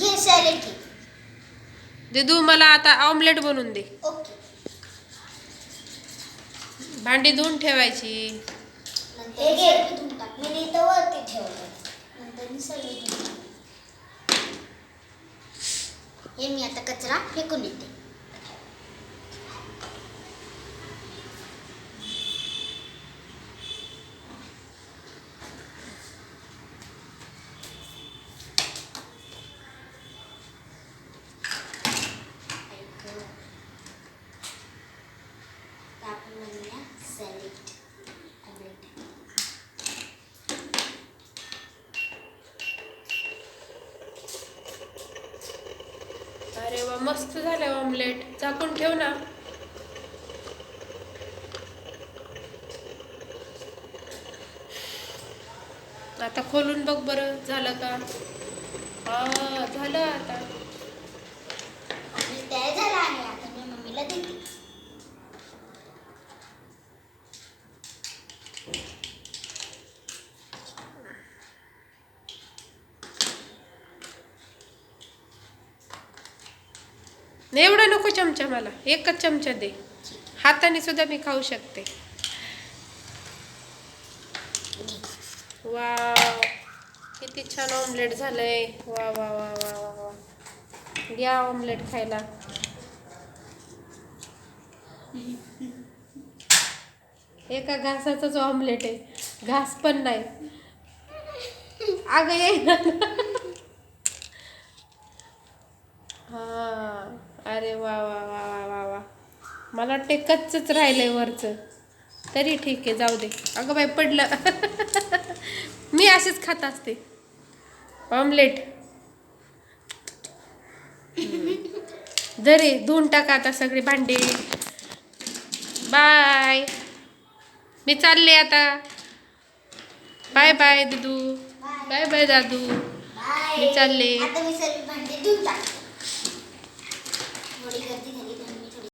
घे सॅलेड घे. दिदू मला आता ऑमलेट बनवून दे. ओके. भांडी धुवून ठेवायची. हे घे धुवून टाक. मी इथं वरती ठेवलं. नंतर मी सगळी धुवून टाक. हे मी आता कचरा फेकून येते. अरे वा मस्त झालंय ऑमलेट. झाकून ठेव ना. आता खोलून बघ बरं झालं का. हा झालं आता. तयार झाला आहे. आता मी मम्मीला देते. एवढं नको चमचा मला. एकच चमचा दे. हाताने सुद्धा मी खाऊ शकते. वाव किती छान ऑमलेट झालंय. वा वा वा वा वा वा. घ्या ऑमलेट खायला. एका घासाचंच ऑमलेट आहे. घास पण नाही. अगं ये ना. हा अरे वा वा वा वा वा वा. मला वाटते कच्चच राहिलंय वरचं. तरी ठीक आहे जाऊ दे. अगं बाई पडलं. मी अशीच खात असते ऑमलेट. जरे धुवून टाका आता सगळी भांडी. बाय. मी चालले आता. बाय बाय दिदू. बाय बाय दादू. मी चालले. आता मी सगळी भांडी धुवून टाकते. थोडी गर्दी